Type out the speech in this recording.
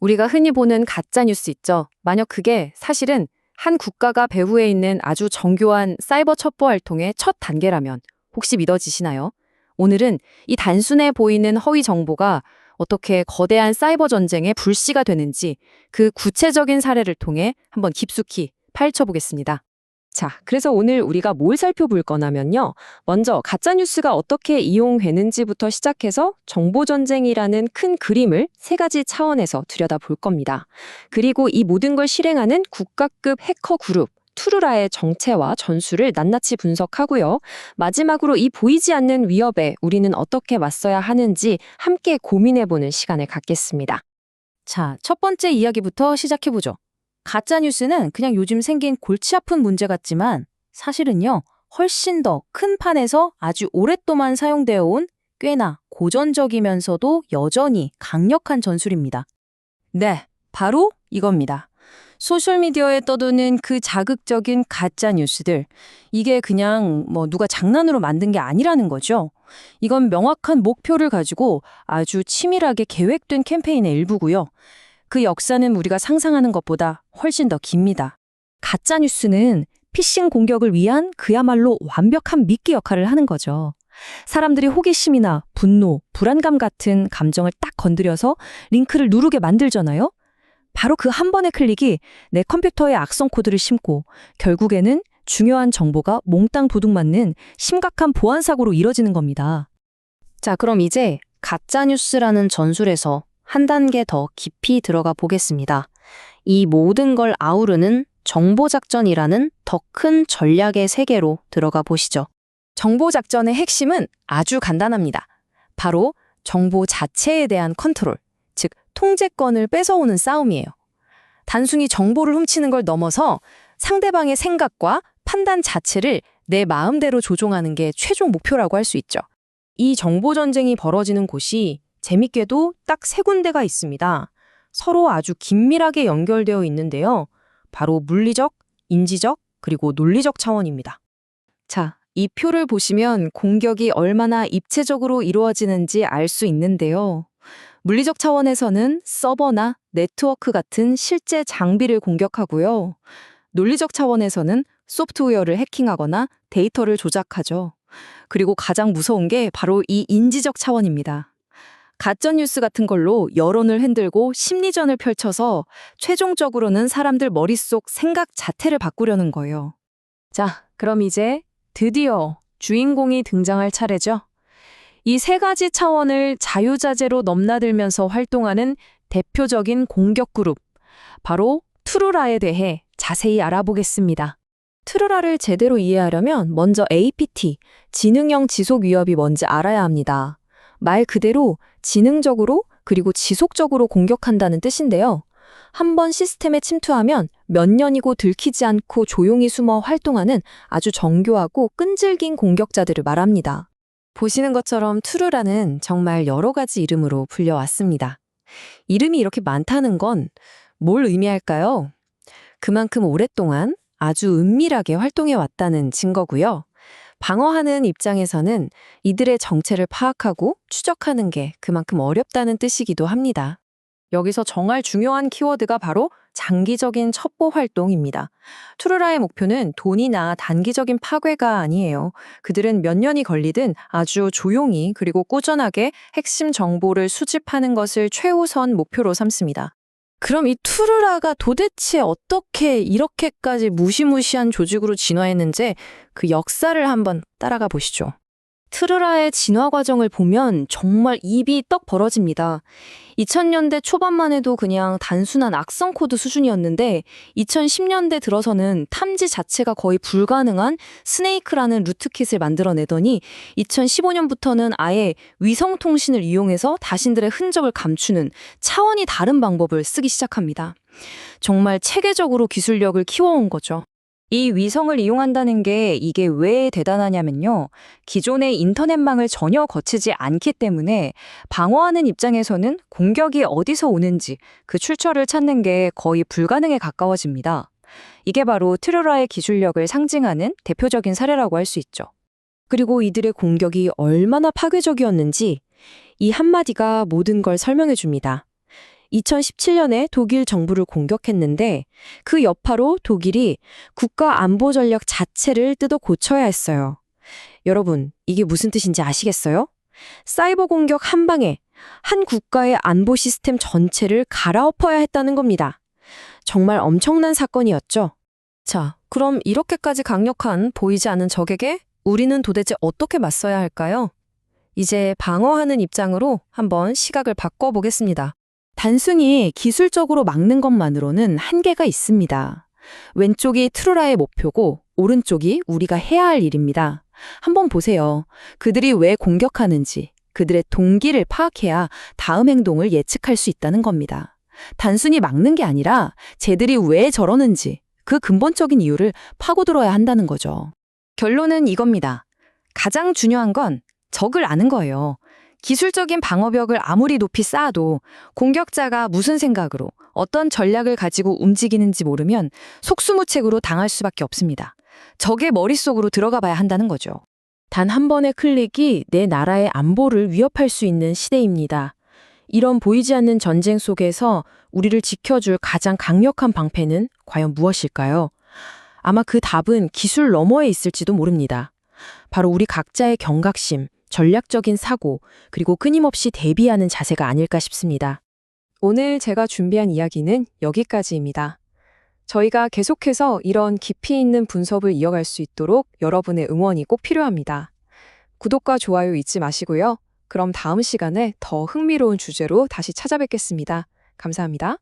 우리가 흔히 보는 가짜 뉴스 있죠. 만약 그게 사실은 한 국가가 배후에 있는 아주 정교한 사이버 첩보 활동의 첫 단계라면 혹시 믿어지시나요? 오늘은 이 단순해 보이는 허위 정보가 어떻게 거대한 사이버 전쟁의 불씨가 되는지 그 구체적인 사례를 통해 한번 깊숙이 파헤쳐보겠습니다. 자, 그래서 오늘 우리가 뭘 살펴볼 거냐면요. 먼저 가짜뉴스가 어떻게 이용되는지부터 시작해서 정보전쟁이라는 큰 그림을 세 가지 차원에서 들여다볼 겁니다. 그리고 이 모든 걸 실행하는 국가급 해커 그룹, 투르라의 정체와 전술을 낱낱이 분석하고요. 마지막으로 이 보이지 않는 위협에 우리는 어떻게 맞서야 하는지 함께 고민해보는 시간을 갖겠습니다. 자, 첫 번째 이야기부터 시작해보죠. 가짜뉴스는 그냥 요즘 생긴 골치 아픈 문제 같지만 사실은요, 훨씬 더 큰 판에서 아주 오랫동안 사용되어 온 꽤나 고전적이면서도 여전히 강력한 전술입니다. 네, 바로 이겁니다. 소셜미디어에 떠도는 그 자극적인 가짜뉴스들. 이게 그냥 누가 장난으로 만든 게 아니라는 거죠. 이건 명확한 목표를 가지고 아주 치밀하게 계획된 캠페인의 일부고요. 그 역사는 우리가 상상하는 것보다 훨씬 더 깁니다. 가짜뉴스는 피싱 공격을 위한 그야말로 완벽한 미끼 역할을 하는 거죠. 사람들이 호기심이나 분노, 불안감 같은 감정을 딱 건드려서 링크를 누르게 만들잖아요. 바로 그 한 번의 클릭이 내 컴퓨터에 악성 코드를 심고 결국에는 중요한 정보가 몽땅 도둑맞는 심각한 보안 사고로 이뤄지는 겁니다. 자, 그럼 이제 가짜뉴스라는 전술에서 한 단계 더 깊이 들어가 보겠습니다. 이 모든 걸 아우르는 정보작전이라는 더 큰 전략의 세계로 들어가 보시죠. 정보작전의 핵심은 아주 간단합니다. 바로 정보 자체에 대한 컨트롤, 즉 통제권을 뺏어오는 싸움이에요. 단순히 정보를 훔치는 걸 넘어서 상대방의 생각과 판단 자체를 내 마음대로 조종하는 게 최종 목표라고 할 수 있죠. 이 정보전쟁이 벌어지는 곳이 재밌게도 딱 세 군데가 있습니다. 서로 아주 긴밀하게 연결되어 있는데요. 바로 물리적, 인지적, 그리고 논리적 차원입니다. 자, 이 표를 보시면 공격이 얼마나 입체적으로 이루어지는지 알 수 있는데요. 물리적 차원에서는 서버나 네트워크 같은 실제 장비를 공격하고요. 논리적 차원에서는 소프트웨어를 해킹하거나 데이터를 조작하죠. 그리고 가장 무서운 게 바로 이 인지적 차원입니다. 가짜뉴스 같은 걸로 여론을 흔들고 심리전을 펼쳐서 최종적으로는 사람들 머릿속 생각 자체를 바꾸려는 거예요. 자, 그럼 이제 드디어 주인공이 등장할 차례죠. 이 세 가지 차원을 자유자재로 넘나들면서 활동하는 대표적인 공격 그룹, 바로 투르라에 대해 자세히 알아보겠습니다. 투르라를 제대로 이해하려면 먼저 APT, 지능형 지속 위협이 뭔지 알아야 합니다. 말 그대로 지능적으로 그리고 지속적으로 공격한다는 뜻인데요. 한번 시스템에 침투하면 몇 년이고 들키지 않고 조용히 숨어 활동하는 아주 정교하고 끈질긴 공격자들을 말합니다. 보시는 것처럼 투르라는 정말 여러 가지 이름으로 불려왔습니다. 이름이 이렇게 많다는 건 뭘 의미할까요? 그만큼 오랫동안 아주 은밀하게 활동해왔다는 증거고요. 방어하는 입장에서는 이들의 정체를 파악하고 추적하는 게 그만큼 어렵다는 뜻이기도 합니다. 여기서 정말 중요한 키워드가 바로 장기적인 첩보 활동입니다. 투르라의 목표는 돈이나 단기적인 파괴가 아니에요. 그들은 몇 년이 걸리든 아주 조용히 그리고 꾸준하게 핵심 정보를 수집하는 것을 최우선 목표로 삼습니다. 그럼 이 투르라가 도대체 어떻게 이렇게까지 무시무시한 조직으로 진화했는지 그 역사를 한번 따라가 보시죠. 투르라의 진화 과정을 보면 정말 입이 떡 벌어집니다. 2000년대 초반만 해도 그냥 단순한 악성 코드 수준이었는데 2010년대 들어서는 탐지 자체가 거의 불가능한 스네이크라는 루트킷을 만들어내더니 2015년부터는 아예 위성통신을 이용해서 자신들의 흔적을 감추는 차원이 다른 방법을 쓰기 시작합니다. 정말 체계적으로 기술력을 키워온 거죠. 이 위성을 이용한다는 게 이게 왜 대단하냐면요. 기존의 인터넷망을 전혀 거치지 않기 때문에 방어하는 입장에서는 공격이 어디서 오는지 그 출처를 찾는 게 거의 불가능에 가까워집니다. 이게 바로 투르라의 기술력을 상징하는 대표적인 사례라고 할 수 있죠. 그리고 이들의 공격이 얼마나 파괴적이었는지 이 한마디가 모든 걸 설명해 줍니다. 2017년에 독일 정부를 공격했는데 그 여파로 독일이 국가 안보 전략 자체를 뜯어 고쳐야 했어요. 여러분, 이게 무슨 뜻인지 아시겠어요? 사이버 공격 한 방에 한 국가의 안보 시스템 전체를 갈아엎어야 했다는 겁니다. 정말 엄청난 사건이었죠. 자, 그럼 이렇게까지 강력한 보이지 않는 적에게 우리는 도대체 어떻게 맞서야 할까요? 이제 방어하는 입장으로 한번 시각을 바꿔보겠습니다. 단순히 기술적으로 막는 것만으로는 한계가 있습니다. 왼쪽이 트루라의 목표고 오른쪽이 우리가 해야 할 일입니다. 한번 보세요. 그들이 왜 공격하는지, 그들의 동기를 파악해야 다음 행동을 예측할 수 있다는 겁니다. 단순히 막는 게 아니라 쟤들이 왜 저러는지 그 근본적인 이유를 파고들어야 한다는 거죠. 결론은 이겁니다. 가장 중요한 건 적을 아는 거예요. 기술적인 방어벽을 아무리 높이 쌓아도 공격자가 무슨 생각으로 어떤 전략을 가지고 움직이는지 모르면 속수무책으로 당할 수밖에 없습니다. 적의 머릿속으로 들어가 봐야 한다는 거죠. 단 한 번의 클릭이 내 나라의 안보를 위협할 수 있는 시대입니다. 이런 보이지 않는 전쟁 속에서 우리를 지켜줄 가장 강력한 방패는 과연 무엇일까요? 아마 그 답은 기술 너머에 있을지도 모릅니다. 바로 우리 각자의 경각심, 전략적인 사고, 그리고 끊임없이 대비하는 자세가 아닐까 싶습니다. 오늘 제가 준비한 이야기는 여기까지입니다. 저희가 계속해서 이런 깊이 있는 분석을 이어갈 수 있도록 여러분의 응원이 꼭 필요합니다. 구독과 좋아요 잊지 마시고요. 그럼 다음 시간에 더 흥미로운 주제로 다시 찾아뵙겠습니다. 감사합니다.